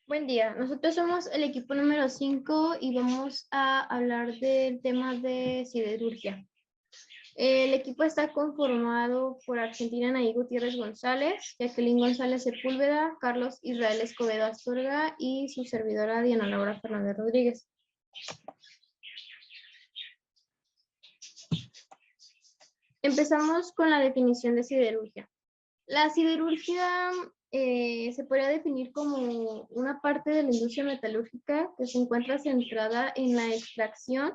Buen día, nosotros somos el equipo número 5 y vamos a hablar del tema de siderurgia. El equipo está conformado por Argentina Anaí Gutiérrez González, Jacqueline González Sepúlveda, Carlos Israel Escobedo Astorga y su servidora Diana Laura Fernández Rodríguez. Empezamos con la definición de siderurgia. La siderurgia se podría definir como una parte de la industria metalúrgica que se encuentra centrada en la extracción,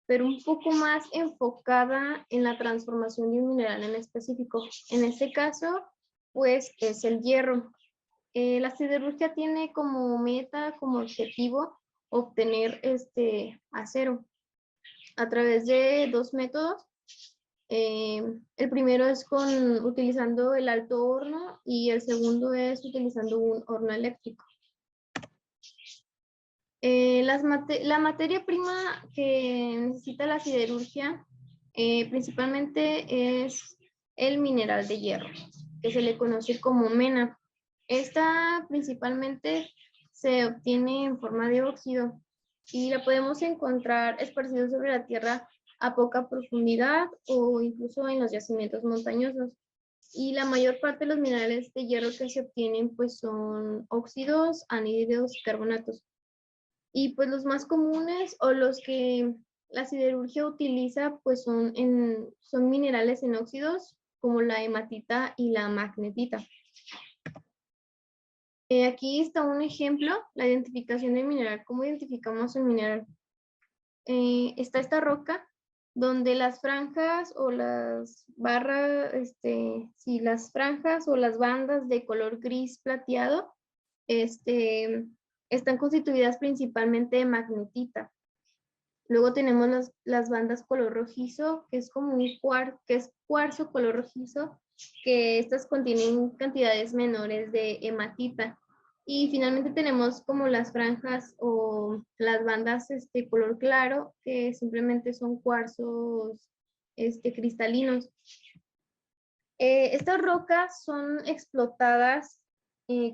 pero un poco más enfocada en la transformación de un mineral en específico. En este caso, pues es el hierro. La siderurgia tiene como meta, como objetivo, obtener acero a través de dos métodos. El primero es utilizando el alto horno y el segundo es utilizando un horno eléctrico. La materia prima que necesita la siderurgia principalmente es el mineral de hierro, que se le conoce como mena. Esta principalmente se obtiene en forma de óxido y la podemos encontrar esparcida sobre la tierra a poca profundidad o incluso en los yacimientos montañosos. Y la mayor parte de los minerales de hierro que se obtienen pues son óxidos, anhídridos y carbonatos. Y pues los más comunes o los que la siderurgia utiliza pues son minerales en óxidos como la hematita y la magnetita. Aquí está un ejemplo, la identificación del mineral. ¿Cómo identificamos el mineral? Está esta roca donde las franjas o las barras, las franjas o las bandas de color gris plateado, están constituidas principalmente de magnetita. Luego tenemos las bandas color rojizo, que es como un cuarzo color rojizo, que estas contienen cantidades menores de hematita. Y finalmente tenemos como las franjas o las bandas color claro, que simplemente son cuarzos cristalinos. Estas rocas son explotadas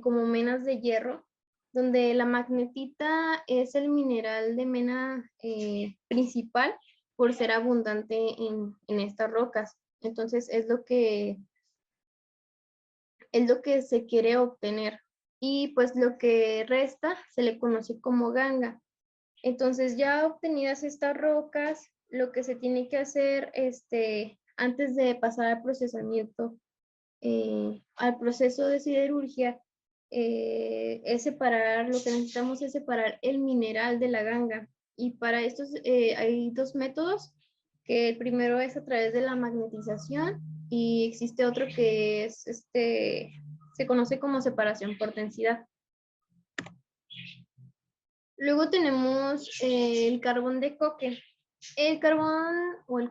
como menas de hierro, donde la magnetita es el mineral de mena principal por ser abundante en estas rocas. Entonces es lo que se quiere obtener. Y pues lo que resta se le conoce como ganga. Entonces ya obtenidas estas rocas, lo que se tiene que hacer antes de pasar al procesamiento, al proceso de siderurgia, es separar, lo que necesitamos es separar el mineral de la ganga. Y para esto hay dos métodos, que el primero es a través de la magnetización y existe otro que es, se conoce como separación por densidad. Luego tenemos el carbón de coque. El carbón o el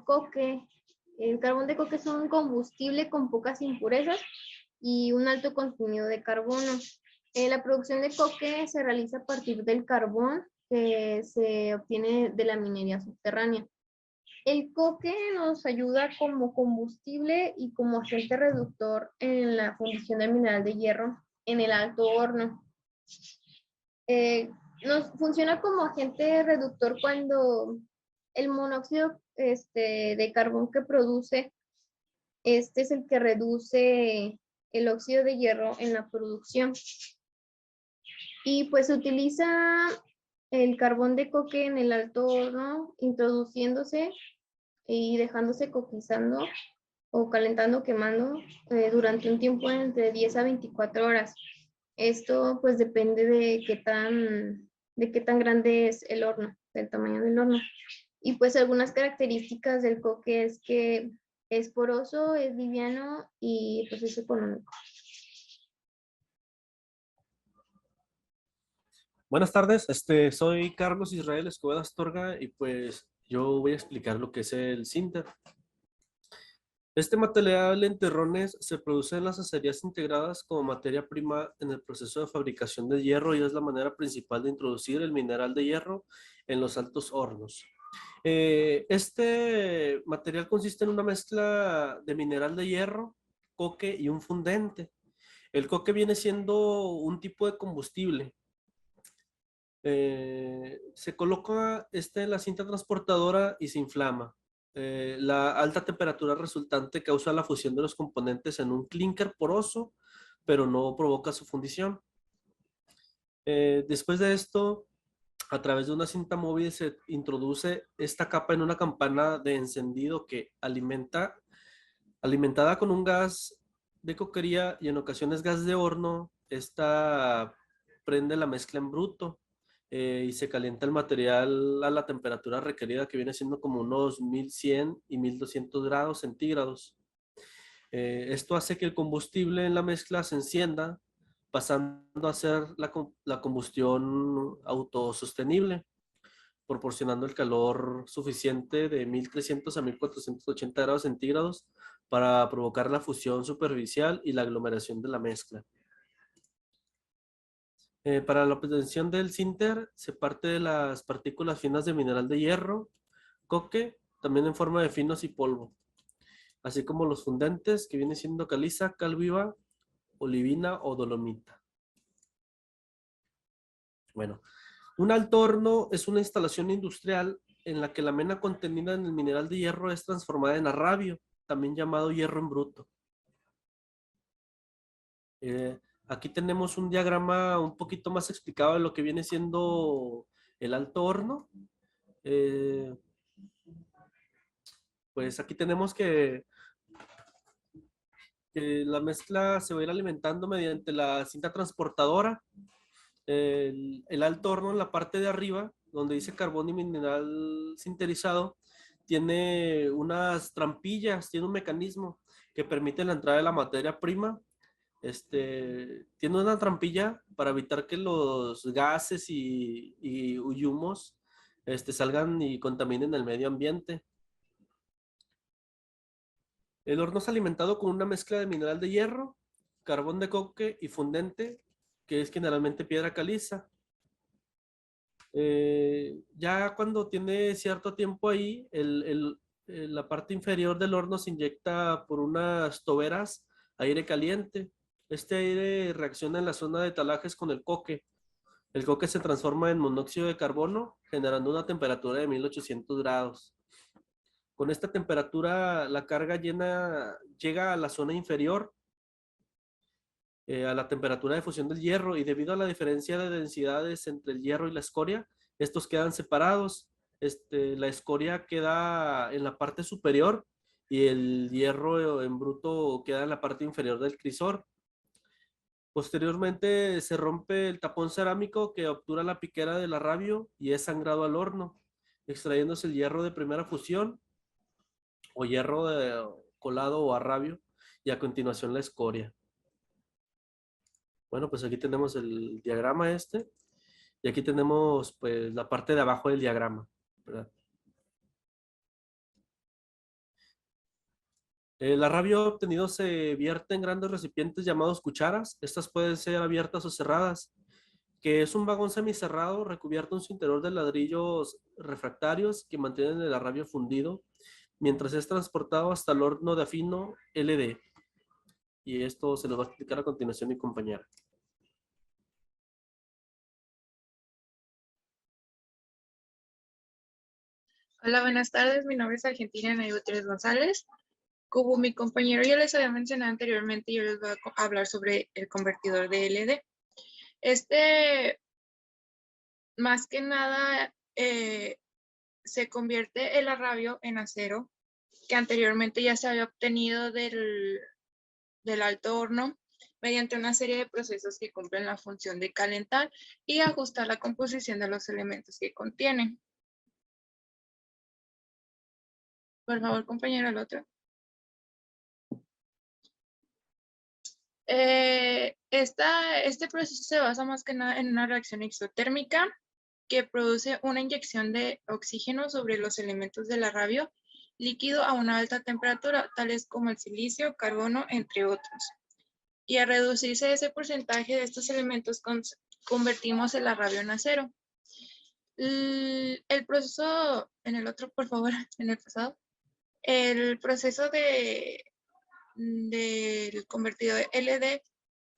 carbón de coque es un combustible con pocas impurezas y un alto contenido de carbono. La producción de coque se realiza a partir del carbón que se obtiene de la minería subterránea. El coque nos ayuda como combustible y como agente reductor en la fundición del mineral de hierro en el alto horno. Nos funciona como agente reductor cuando el monóxido de carbón que produce, es el que reduce el óxido de hierro en la producción. Y pues se utiliza el carbón de coque en el alto horno, introduciéndose y dejándose coquizando o calentando, quemando durante un tiempo entre 10 a 24 horas. Esto pues depende de qué tan grande es el horno, del tamaño del horno. Y pues algunas características del coque es que es poroso, es liviano y pues es económico. Buenas tardes, soy Carlos Israel Escobedo Astorga y pues yo voy a explicar lo que es el sinter. Este material en terrones se produce en las acerías integradas como materia prima en el proceso de fabricación de hierro y es la manera principal de introducir el mineral de hierro en los altos hornos. Este material consiste en una mezcla de mineral de hierro, coque y un fundente. El coque viene siendo un tipo de combustible Se coloca en la cinta transportadora y se inflama. La alta temperatura resultante causa la fusión de los componentes en un clúster poroso, pero no provoca su fundición. Después de esto, a través de una cinta móvil se introduce esta capa en una campana de encendido que alimentada con un gas de coquería y en ocasiones gas de horno. Esta prende la mezcla en bruto, y se calienta el material a la temperatura requerida, que viene siendo como unos 1100 y 1200 grados centígrados. Esto hace que el combustible en la mezcla se encienda, pasando a ser la combustión autosostenible, proporcionando el calor suficiente de 1300 a 1480 grados centígrados para provocar la fusión superficial y la aglomeración de la mezcla. Para la obtención del sinter se parte de las partículas finas de mineral de hierro, coque, también en forma de finos y polvo, así como los fundentes, que viene siendo caliza, cal viva, olivina o dolomita. Bueno, un alto horno es una instalación industrial en la que la mena contenida en el mineral de hierro es transformada en arrabio, también llamado hierro en bruto. Aquí tenemos un diagrama un poquito más explicado de lo que viene siendo el alto horno. Eh, pues aquí tenemos que la mezcla se va a ir alimentando mediante la cinta transportadora. El alto horno en la parte de arriba, donde dice carbón y mineral sinterizado, tiene unas trampillas, tiene un mecanismo que permite la entrada de la materia prima. Tiene una trampilla para evitar que los gases y humos salgan y contaminen el medio ambiente. El horno es alimentado con una mezcla de mineral de hierro, carbón de coque y fundente, que es generalmente piedra caliza. Ya cuando tiene cierto tiempo ahí, la parte inferior del horno se inyecta por unas toberas aire caliente. Este aire reacciona en la zona de talajes con el coque. El coque se transforma en monóxido de carbono, generando una temperatura de 1800 grados. Con esta temperatura, la carga llega a la zona inferior, a la temperatura de fusión del hierro, y debido a la diferencia de densidades entre el hierro y la escoria, estos quedan separados. La escoria queda en la parte superior y el hierro en bruto queda en la parte inferior del crisor. Posteriormente se rompe el tapón cerámico que obtura la piquera del arrabio y es sangrado al horno, extrayéndose el hierro de primera fusión o hierro colado o arrabio, y a continuación la escoria. Bueno, pues aquí tenemos el diagrama y aquí tenemos pues la parte de abajo del diagrama, ¿verdad? El arrabio obtenido se vierte en grandes recipientes llamados cucharas. Estas pueden ser abiertas o cerradas, que es un vagón semicerrado recubierto en su interior de ladrillos refractarios que mantienen el arrabio fundido mientras es transportado hasta el horno de afino LD. Y esto se lo va a explicar a continuación mi compañera. Hola, buenas tardes. Mi nombre es Argentina Nay Gutiérrez González. Como mi compañero ya les había mencionado anteriormente, yo les voy a hablar sobre el convertidor de LD. Más que nada, se convierte el arrabio en acero, que anteriormente ya se había obtenido del alto horno mediante una serie de procesos que cumplen la función de calentar y ajustar la composición de los elementos que contienen. Por favor, compañero, el otro. Este proceso se basa más que nada en una reacción exotérmica que produce una inyección de oxígeno sobre los elementos del arrabio líquido a una alta temperatura, tales como el silicio, carbono, entre otros. Y al reducirse ese porcentaje de estos elementos, convertimos el arrabio en acero. El proceso, en el otro, por favor, en el pasado, el proceso del convertidor LD.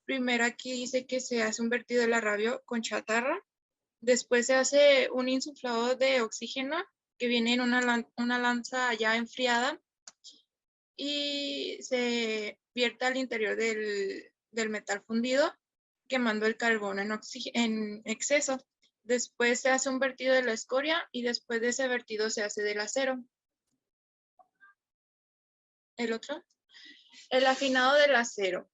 Primero aquí dice que se hace un vertido del arrabio con chatarra, Después se hace un insuflado de oxígeno que viene en una lanza ya enfriada y se vierte al interior del metal fundido, quemando el carbono en exceso. Después se hace un vertido de la escoria y después de ese vertido se hace del acero. El otro, el afinado del acero.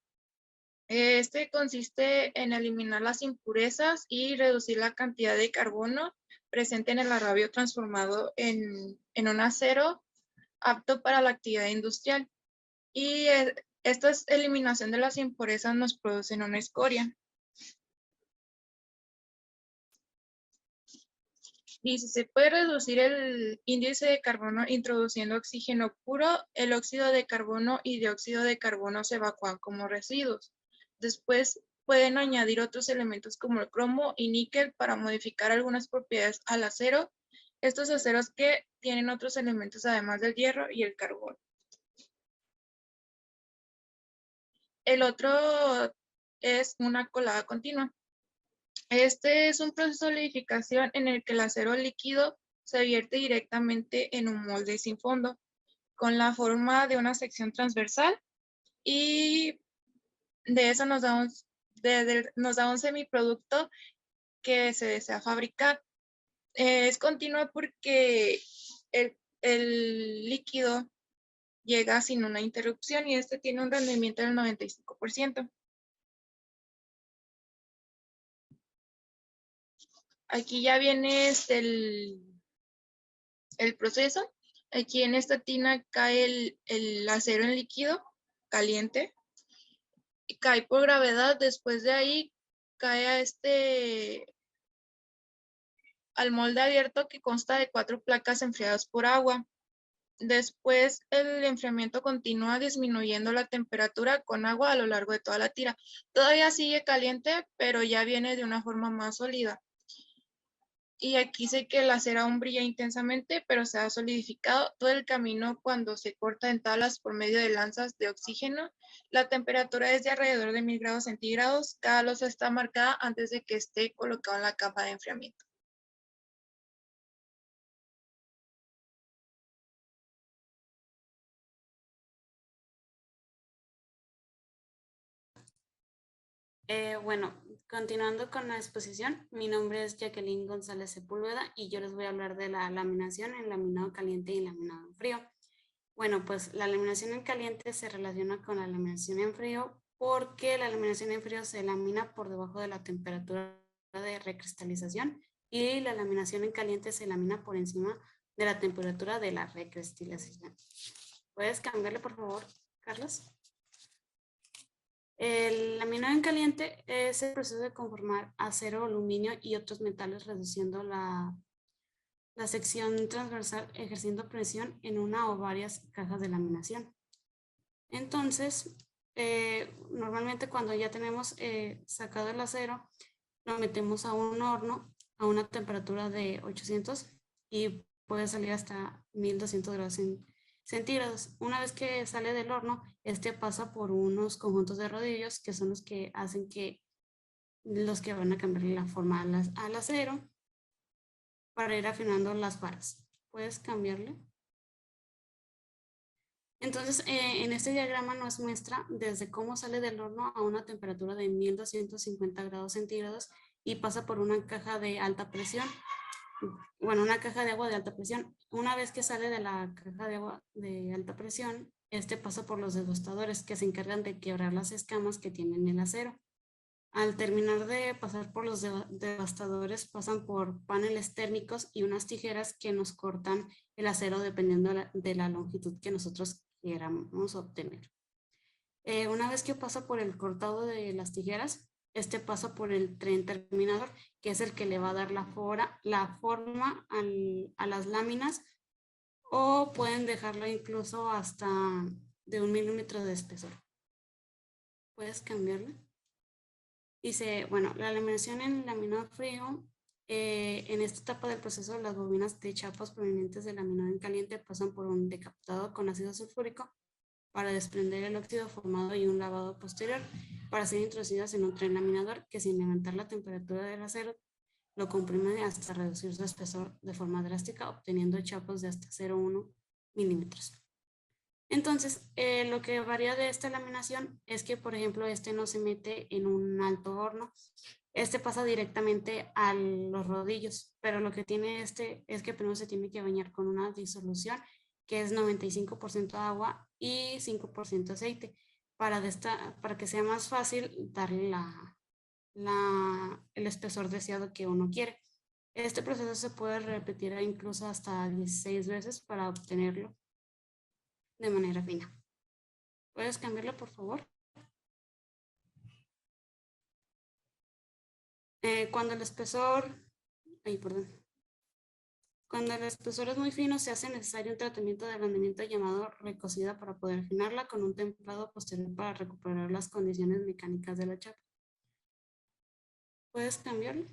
Este consiste en eliminar las impurezas y reducir la cantidad de carbono presente en el arrabio transformado en un acero apto para la actividad industrial. Y esta eliminación de las impurezas nos produce una escoria. Y si se puede reducir el índice de carbono introduciendo oxígeno puro, el óxido de carbono y dióxido de carbono se evacúan como residuos. Después pueden añadir otros elementos como el cromo y níquel para modificar algunas propiedades al acero. Estos aceros que tienen otros elementos además del hierro y el carbón. El otro es una colada continua. Este es un proceso de solidificación en el que el acero líquido se vierte directamente en un molde sin fondo, con la forma de una sección transversal, y de eso nos da un semiproducto que se desea fabricar. Es continua porque el líquido llega sin una interrupción y este tiene un rendimiento del 95%. Aquí ya viene el proceso. Aquí en esta tina cae el acero en líquido caliente y cae por gravedad. Después de ahí cae al molde abierto que consta de 4 placas enfriadas por agua. Después el enfriamiento continúa disminuyendo la temperatura con agua a lo largo de toda la tira. Todavía sigue caliente, pero ya viene de una forma más sólida. Y aquí sé que el acero aún brilla intensamente, pero se ha solidificado todo el camino cuando se corta en tablas por medio de lanzas de oxígeno. La temperatura es de alrededor de 1000 grados centígrados. Cada losa está marcada antes de que esté colocado en la capa de enfriamiento. Bueno, continuando con la exposición, mi nombre es Jacqueline González Sepúlveda y yo les voy a hablar de la laminación en laminado caliente y laminado en frío. Bueno, pues la laminación en caliente se relaciona con la laminación en frío porque la laminación en frío se lamina por debajo de la temperatura de recristalización y la laminación en caliente se lamina por encima de la temperatura de la recristalización. ¿Puedes cambiarle, por favor, Carlos? El laminado en caliente es el proceso de conformar acero, aluminio y otros metales reduciendo la sección transversal ejerciendo presión en una o varias cajas de laminación. Entonces, normalmente cuando ya tenemos sacado el acero, lo metemos a un horno a una temperatura de 800 y puede salir hasta 1200 grados centígrados. Una vez que sale del horno, este pasa por unos conjuntos de rodillos que son los que hacen que los que van a cambiarle la forma al acero para ir afinando las varas. ¿Puedes cambiarle? Entonces, en este diagrama nos muestra desde cómo sale del horno a una temperatura de 1250 grados centígrados y pasa por una caja de alta presión. Bueno, una caja de agua de alta presión. Una vez que sale de la caja de agua de alta presión, este pasa por los degustadores que se encargan de quebrar las escamas que tienen el acero. Al terminar de pasar por los devastadores, pasan por paneles térmicos y unas tijeras que nos cortan el acero dependiendo de la longitud que nosotros queramos obtener. Una vez que pasa por el cortado de las tijeras, este pasa por el tren terminador, que es el que le va a dar la forma a las láminas, o pueden dejarlo incluso hasta de 1 milímetro de espesor. ¿Puedes cambiarlo? Dice, bueno, la laminación en laminado frío, en esta etapa del proceso las bobinas de chapas provenientes del laminado en caliente pasan por un decaptado con ácido sulfúrico para desprender el óxido formado y un lavado posterior para ser introducidas en un tren laminador que sin levantar la temperatura del acero lo comprime hasta reducir su espesor de forma drástica, obteniendo chapas de hasta 0,1 milímetros. Entonces, lo que varía de esta laminación es que, por ejemplo, este no se mete en un alto horno. Este pasa directamente a los rodillos, pero lo que tiene este es que primero se tiene que bañar con una disolución que es 95% agua y 5% aceite, para que sea más fácil darle el espesor deseado que uno quiere. Este proceso se puede repetir incluso hasta 16 veces para obtenerlo de manera fina. ¿Puedes cambiarlo, por favor? Cuando el espesor, cuando el espesor es muy fino, se hace necesario un tratamiento de ablandamiento llamado recocida para poder afinarla con un templado posterior para recuperar las condiciones mecánicas de la chapa. ¿Puedes cambiarlo?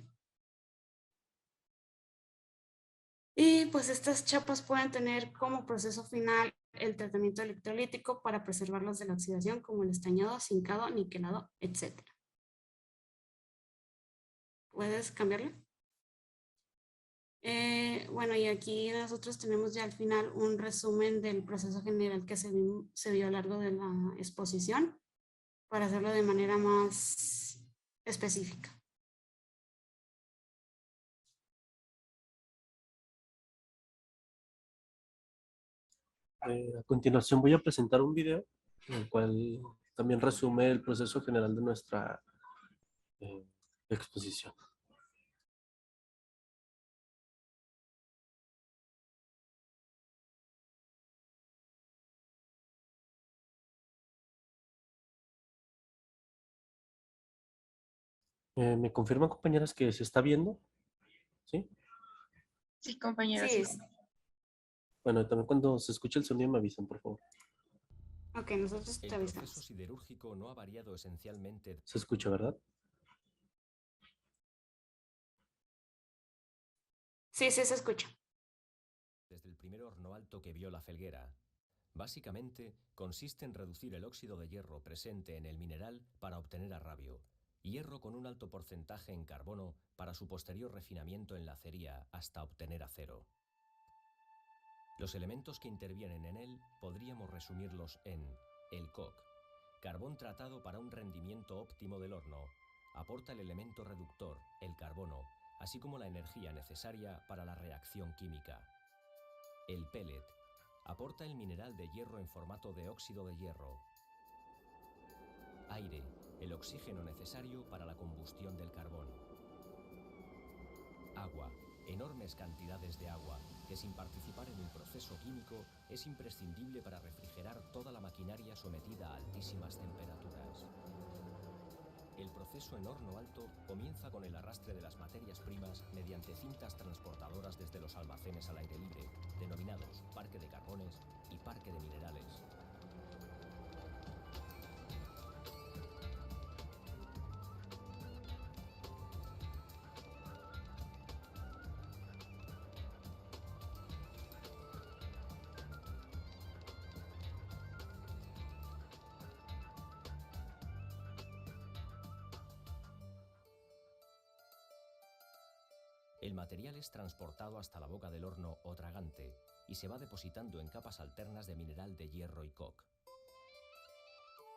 Y pues estas chapas pueden tener como proceso final el tratamiento electrolítico para preservarlas de la oxidación, como el estañado, zincado, niquelado, etc. ¿Puedes cambiarlo? Bueno, y aquí nosotros tenemos ya al final un resumen del proceso general que se vio a lo largo de la exposición para hacerlo de manera más específica. A continuación voy a presentar un video en el cual también resume el proceso general de nuestra exposición. ¿Me confirman, compañeras, que se está viendo? ¿Sí? Sí, compañera. Sí, Sí. Bueno, también cuando se escuche el sonido me avisan, por favor. ok, nosotros te El proceso avisamos. siderúrgico no ha variado esencialmente. Se escucha, ¿verdad? Sí, sí se escucha. Desde el primer horno alto que vio la Felguera. Básicamente, consiste en reducir el óxido de hierro presente en el mineral para obtener arrabio, hierro con un alto porcentaje en carbono para su posterior refinamiento en la acería hasta obtener acero. Los elementos que intervienen en él podríamos resumirlos en el coke, carbón tratado para un rendimiento óptimo del horno, aporta el elemento reductor, el carbono, así como la energía necesaria para la reacción química. El pellet aporta el mineral de hierro en formato de óxido de hierro. Aire, el oxígeno necesario para la combustión del carbón. Agua, enormes cantidades de agua, que sin participar en el proceso químico es imprescindible para refrigerar toda la maquinaria sometida a altísimas temperaturas. El proceso en horno alto comienza con el arrastre de las materias primas mediante cintas transportadoras desde los almacenes al aire libre, denominados parque de carbones y parque de minerales. El material es transportado hasta la boca del horno o tragante y se va depositando en capas alternas de mineral de hierro y coke.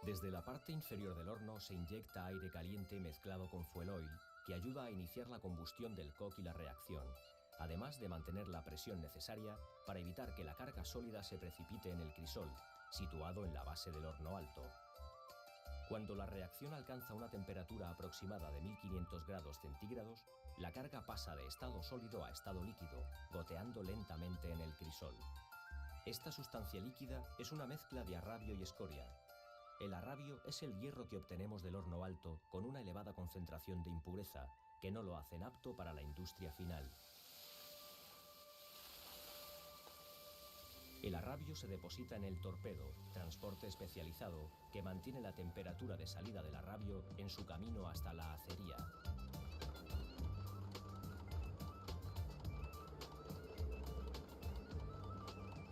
Desde la parte inferior del horno se inyecta aire caliente mezclado con fuel oil que ayuda a iniciar la combustión del coke y la reacción, además de mantener la presión necesaria para evitar que la carga sólida se precipite en el crisol, situado en la base del horno alto. Cuando la reacción alcanza una temperatura aproximada de 1500 grados centígrados, la carga pasa de estado sólido a estado líquido, goteando lentamente en el crisol. Esta sustancia líquida es una mezcla de arrabio y escoria. El arrabio es el hierro que obtenemos del horno alto con una elevada concentración de impureza, que no lo hacen apto para la industria final. El arrabio se deposita en el torpedo, transporte especializado que mantiene la temperatura de salida del arrabio en su camino hasta la acería.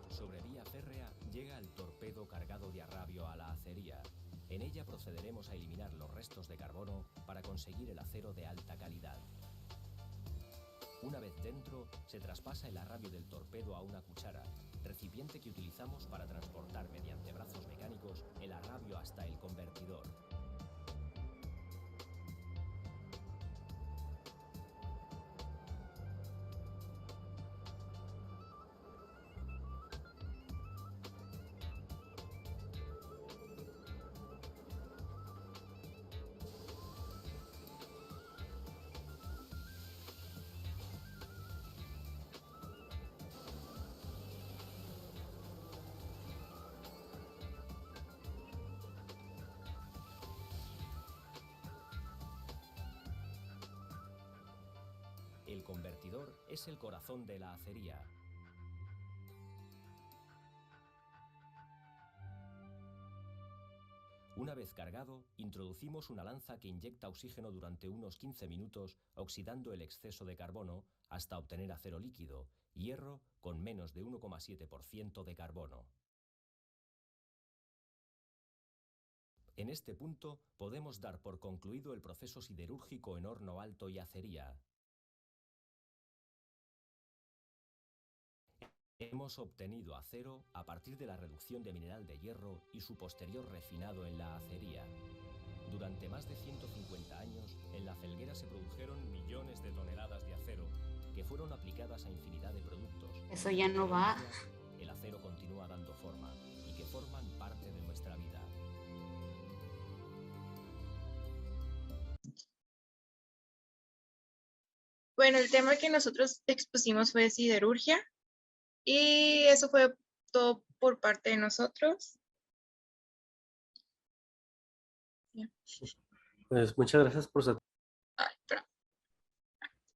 Sobre vía férrea llega el torpedo cargado de arrabio a la acería. En ella procederemos a eliminar los restos de carbono para conseguir el acero de alta calidad. Una vez dentro, se traspasa el arrabio del torpedo a una cuchara, recipiente que utilizamos para transportar mediante brazos mecánicos el arrabio hasta el convertidor. El convertidor es el corazón de la acería. Una vez cargado, introducimos una lanza que inyecta oxígeno durante unos 15 minutos, oxidando el exceso de carbono hasta obtener acero líquido, hierro con menos de 1,7% de carbono. En este punto podemos dar por concluido el proceso siderúrgico en horno alto y acería. Hemos obtenido acero a partir de la reducción de mineral de hierro y su posterior refinado en la acería. Durante más de 150 años, en la Felguera se produjeron millones de toneladas de acero que fueron aplicadas a infinidad de productos. Eso ya no va. El acero continúa dando forma y que forman parte de nuestra vida. Bueno, el tema que nosotros expusimos fue siderurgia y eso fue todo por parte de nosotros. Pues muchas gracias por su atención.